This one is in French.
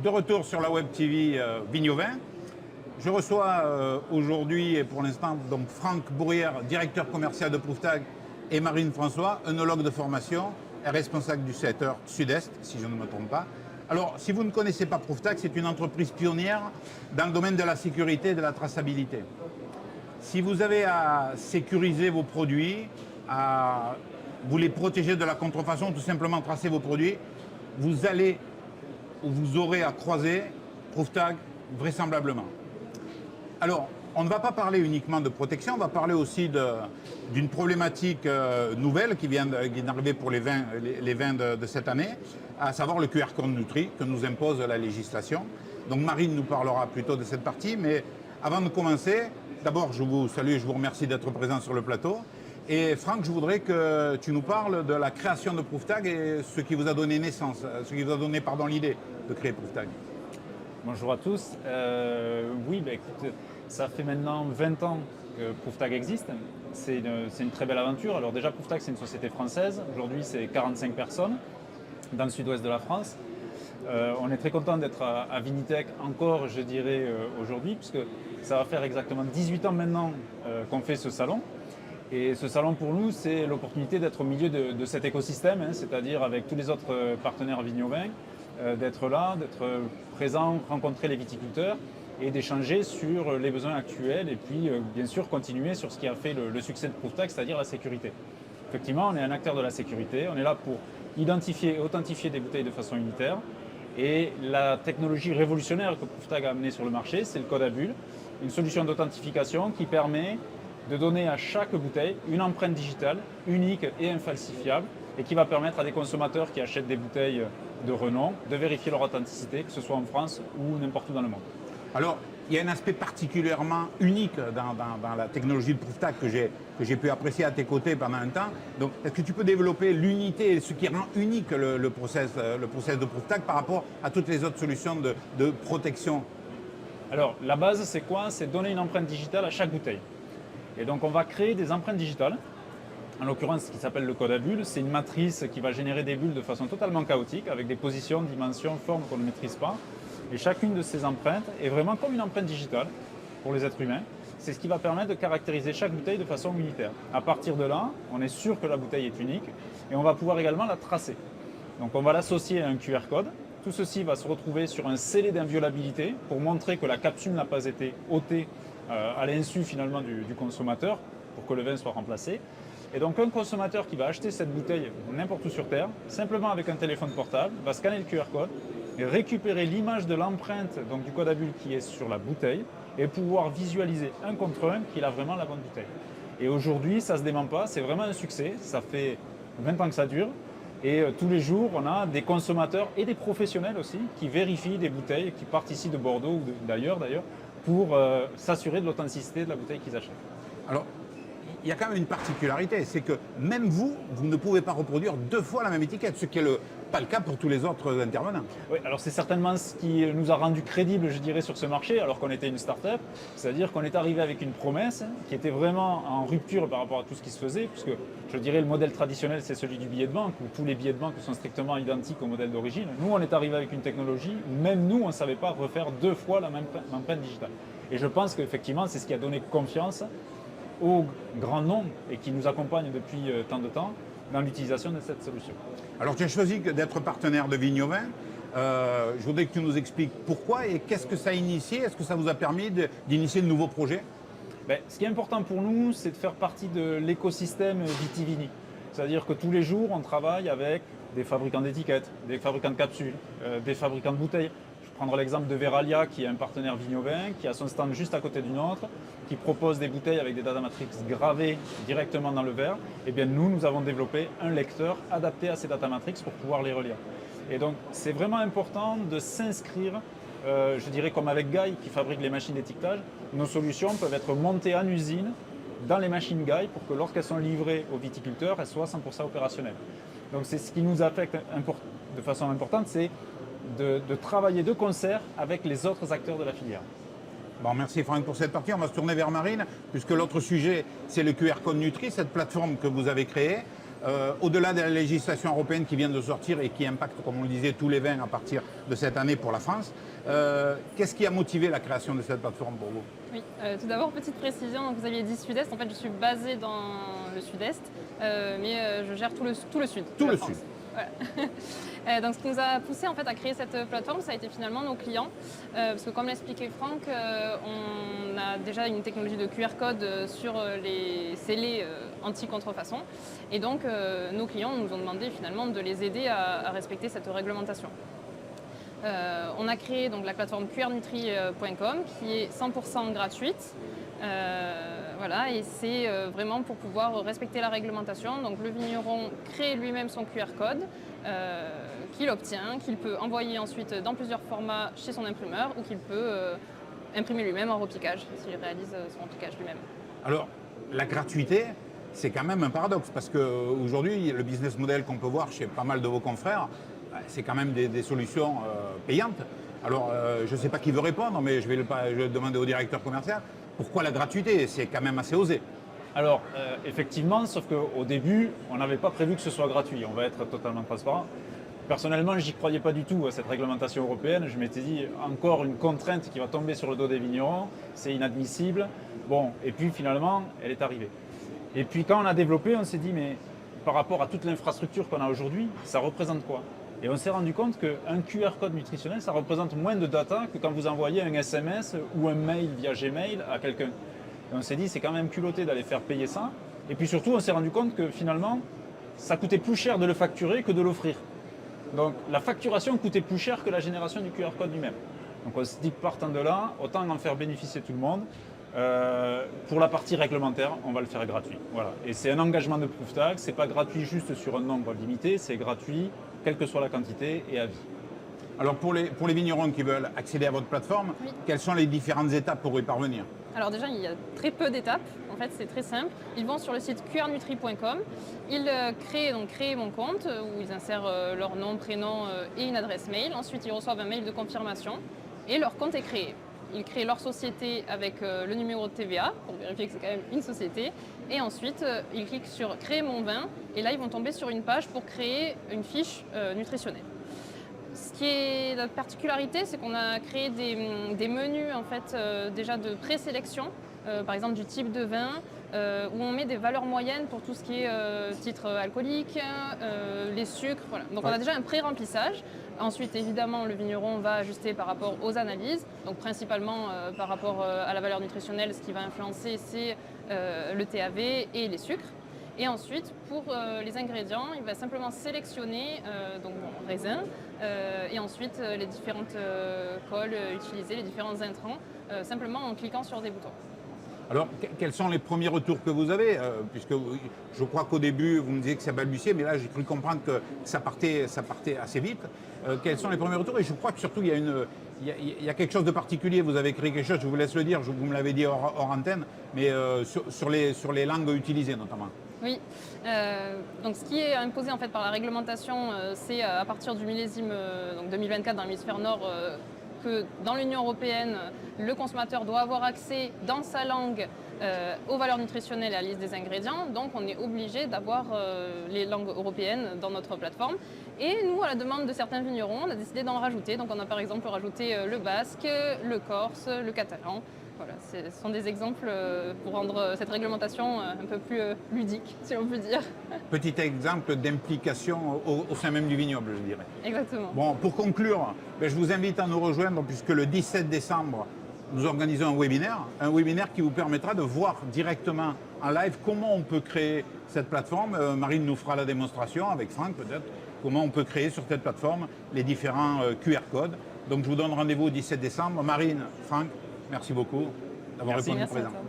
De retour sur la Web TV Vigno-Vin. Je reçois aujourd'hui et pour l'instant donc Franck Bourrière, directeur commercial de Prouftag, et Marine François, œnologue de formation et responsable du secteur Sud-Est, si je ne me trompe pas. Alors, si vous ne connaissez pas Prouftag, c'est une entreprise pionnière dans le domaine de la sécurité et de la traçabilité. Si vous avez à sécuriser vos produits, à vous les protéger de la contrefaçon, tout simplement tracer vos produits, vous allez ou vous aurez à croiser Prouftag vraisemblablement. Alors, on ne va pas parler uniquement de protection, on va parler aussi d'une problématique nouvelle qui vient d'arriver pour les vins de cette année, à savoir le QR code Nutri que nous impose la législation. Donc Marine nous parlera plutôt de cette partie, mais avant de commencer, d'abord je vous salue et je vous remercie d'être présent sur le plateau. Et Franck, je voudrais que tu nous parles de la création de Prouftag et ce qui vous a donné naissance, ce qui vous a donné l'idée de créer Prouftag. Bonjour à tous. Oui, écoute, ça fait maintenant 20 ans que Prouftag existe. C'est une très belle aventure. Alors déjà, Prouftag, c'est une société française. Aujourd'hui, c'est 45 personnes dans le sud-ouest de la France. On est très content d'être à Vinitec encore, je dirais, aujourd'hui, puisque ça va faire exactement 18 ans maintenant qu'on fait ce salon. Et ce salon, pour nous, c'est l'opportunité d'être au milieu de cet écosystème, c'est-à-dire avec tous les autres partenaires Vigno-Vin, d'être là, d'être présent, rencontrer les viticulteurs et d'échanger sur les besoins actuels et puis, bien sûr, continuer sur ce qui a fait le succès de Prouftag, c'est-à-dire la sécurité. Effectivement, on est un acteur de la sécurité, on est là pour identifier et authentifier des bouteilles de façon unitaire. Et la technologie révolutionnaire que Prouftag a amenée sur le marché, c'est le code à bulles, une solution d'authentification qui permet de donner à chaque bouteille une empreinte digitale unique et infalsifiable et qui va permettre à des consommateurs qui achètent des bouteilles de renom de vérifier leur authenticité, que ce soit en France ou n'importe où dans le monde. Alors, il y a un aspect particulièrement unique dans la technologie de Prouftag que j'ai pu apprécier à tes côtés pendant un temps. Donc, est-ce que tu peux développer l'unité et ce qui rend unique le process de Prouftag par rapport à toutes les autres solutions de protection? Alors, la base, c'est quoi? C'est donner une empreinte digitale à chaque bouteille. Et donc, on va créer des empreintes digitales. En l'occurrence, ce qui s'appelle le code à bulles, c'est une matrice qui va générer des bulles de façon totalement chaotique, avec des positions, dimensions, formes qu'on ne maîtrise pas. Et chacune de ces empreintes est vraiment comme une empreinte digitale pour les êtres humains. C'est ce qui va permettre de caractériser chaque bouteille de façon unitaire. À partir de là, on est sûr que la bouteille est unique et on va pouvoir également la tracer. Donc, on va l'associer à un QR code. Tout ceci va se retrouver sur un scellé d'inviolabilité pour montrer que la capsule n'a pas été ôtée à l'insu finalement du consommateur pour que le vin soit remplacé. Et donc un consommateur qui va acheter cette bouteille n'importe où sur Terre, simplement avec un téléphone portable, va scanner le QR code et récupérer l'image de l'empreinte donc du code à bulles qui est sur la bouteille et pouvoir visualiser un contre un qu'il a vraiment la bonne bouteille. Et aujourd'hui, ça ne se dément pas, c'est vraiment un succès, ça fait 20 ans que ça dure. Et tous les jours, on a des consommateurs et des professionnels aussi qui vérifient des bouteilles qui partent ici de Bordeaux ou d'ailleurs pour s'assurer de l'authenticité de la bouteille qu'ils achètent. Alors, il y a quand même une particularité, c'est que même vous ne pouvez pas reproduire deux fois la même étiquette, ce qui n'est pas le cas pour tous les autres intervenants. Oui, alors c'est certainement ce qui nous a rendu crédibles, je dirais, sur ce marché, alors qu'on était une start-up. C'est-à-dire qu'on est arrivé avec une promesse qui était vraiment en rupture par rapport à tout ce qui se faisait, puisque je dirais le modèle traditionnel, c'est celui du billet de banque, où tous les billets de banque sont strictement identiques au modèle d'origine. Nous, on est arrivé avec une technologie où même nous, on ne savait pas refaire deux fois la même empreinte digitale. Et je pense qu'effectivement, c'est ce qui a donné confiance au grand nombre et qui nous accompagne depuis tant de temps dans l'utilisation de cette solution. Alors tu as choisi d'être partenaire de Vigno-Vin. Je voudrais que tu nous expliques pourquoi et qu'est-ce que ça a initié. Est-ce que ça vous a permis d'initier de nouveaux projets? Ce qui est important pour nous, c'est de faire partie de l'écosystème Vitivini. C'est-à-dire que tous les jours, on travaille avec des fabricants d'étiquettes, des fabricants de capsules, des fabricants de bouteilles. Je vais prendre l'exemple de Veralia, qui est un partenaire Vigno-Vin, qui a son stand juste à côté du nôtre, qui propose des bouteilles avec des data matrix gravées directement dans le verre. Eh bien, nous avons développé un lecteur adapté à ces data matrix pour pouvoir les relire. Et donc, c'est vraiment important de s'inscrire, je dirais comme avec Guy, qui fabrique les machines d'étiquetage. Nos solutions peuvent être montées en usine dans les machines Guy pour que lorsqu'elles sont livrées aux viticulteurs, elles soient 100% opérationnelles. Donc, c'est ce qui nous affecte de façon importante, c'est de travailler de concert avec les autres acteurs de la filière. Bon, merci Franck pour cette partie. On va se tourner vers Marine, puisque l'autre sujet, c'est le QR code Nutri, cette plateforme que vous avez créée. Au-delà de la législation européenne qui vient de sortir et qui impacte, comme on le disait, tous les vins à partir de cette année pour la France, qu'est-ce qui a motivé la création de cette plateforme pour vous? Oui, tout d'abord, petite précision, donc vous aviez dit Sud-Est, en fait je suis basée dans le Sud-Est, mais je gère tout le Sud. Tout de la le France. Sud. Voilà. Donc ce qui nous a poussé en fait à créer cette plateforme, ça a été finalement nos clients, parce que comme l'expliquait Franck, on a déjà une technologie de QR code sur les scellés anti-contrefaçon, et donc nos clients nous ont demandé finalement de les aider à respecter cette réglementation. On a créé donc la plateforme qrnutri.com qui est 100% gratuite. Voilà, et c'est vraiment pour pouvoir respecter la réglementation. Donc le vigneron crée lui-même son QR code qu'il obtient, qu'il peut envoyer ensuite dans plusieurs formats chez son imprimeur ou qu'il peut imprimer lui-même en repiquage s'il réalise son repiquage lui-même. Alors, la gratuité, c'est quand même un paradoxe parce qu'aujourd'hui, le business model qu'on peut voir chez pas mal de vos confrères, c'est quand même des solutions payantes. Alors, je ne sais pas qui veut répondre, mais je vais le demander au directeur commercial. Pourquoi la gratuité? C'est quand même assez osé. Alors, effectivement, sauf qu'au début, on n'avait pas prévu que ce soit gratuit. On va être totalement transparent. Personnellement, j'y croyais pas du tout à cette réglementation européenne. Je m'étais dit, encore une contrainte qui va tomber sur le dos des vignerons, c'est inadmissible. Bon, et puis finalement, elle est arrivée. Et puis quand on a développé, on s'est dit, mais par rapport à toute l'infrastructure qu'on a aujourd'hui, ça représente quoi? Et on s'est rendu compte qu'un QR code nutritionnel, ça représente moins de data que quand vous envoyez un SMS ou un mail via Gmail à quelqu'un. Et on s'est dit, c'est quand même culotté d'aller faire payer ça. Et puis surtout, on s'est rendu compte que finalement, ça coûtait plus cher de le facturer que de l'offrir. Donc la facturation coûtait plus cher que la génération du QR code lui-même. Donc on s'est dit que partant de là, autant en faire bénéficier tout le monde. Pour la partie réglementaire, on va le faire gratuit. Voilà. Et c'est un engagement de ProofTag, c'est pas gratuit juste sur un nombre limité, c'est gratuit quelle que soit la quantité et à vie. Alors pour les vignerons qui veulent accéder à votre plateforme, Oui. quelles sont les différentes étapes pour y parvenir? Alors déjà, il y a très peu d'étapes. En fait, c'est très simple. Ils vont sur le site qrnutri.com. Ils créent mon compte où ils insèrent leur nom, prénom et une adresse mail. Ensuite, ils reçoivent un mail de confirmation et leur compte est créé. Ils créent leur société avec le numéro de TVA pour vérifier que c'est quand même une société. Et ensuite, ils cliquent sur Créer mon vin. Et là, ils vont tomber sur une page pour créer une fiche nutritionnelle. Ce qui est notre particularité, c'est qu'on a créé des menus en fait, déjà de présélection, par exemple du type de vin, où on met des valeurs moyennes pour tout ce qui est titre alcoolique, les sucres. Voilà. Donc on a déjà un pré-remplissage. Ensuite, évidemment, le vigneron va ajuster par rapport aux analyses. Donc principalement par rapport à la valeur nutritionnelle, ce qui va influencer, c'est le TAV et les sucres. Et ensuite, pour les ingrédients, il va simplement sélectionner donc raisin et ensuite les différentes cols utilisées, les différents intrants, simplement en cliquant sur des boutons. Alors, quels sont les premiers retours que vous avez puisque je crois qu'au début, vous me disiez que ça balbutiait, mais là, j'ai cru comprendre que ça partait assez vite. Quels sont les premiers retours? Et je crois que surtout, il y a quelque chose de particulier. Vous avez créé quelque chose, je vous laisse le dire, vous me l'avez dit hors antenne, mais sur les langues utilisées notamment. Oui, donc ce qui est imposé en fait par la réglementation, c'est à partir du millésime donc 2024 dans l'hémisphère nord que dans l'Union européenne, le consommateur doit avoir accès dans sa langue aux valeurs nutritionnelles et à la liste des ingrédients. Donc on est obligé d'avoir les langues européennes dans notre plateforme. Et nous, à la demande de certains vignerons, on a décidé d'en rajouter. Donc on a par exemple rajouté le basque, le corse, le catalan. Voilà, ce sont des exemples pour rendre cette réglementation un peu plus ludique, si on peut dire. Petit exemple d'implication au sein même du vignoble, je dirais. Exactement. Bon, pour conclure, je vous invite à nous rejoindre puisque le 17 décembre, nous organisons un webinaire qui vous permettra de voir directement en live comment on peut créer cette plateforme. Marine nous fera la démonstration avec Franck peut-être, comment on peut créer sur cette plateforme les différents QR codes. Donc je vous donne rendez-vous au 17 décembre. Marine, Franck, merci beaucoup d'avoir répondu présent. Merci à toi.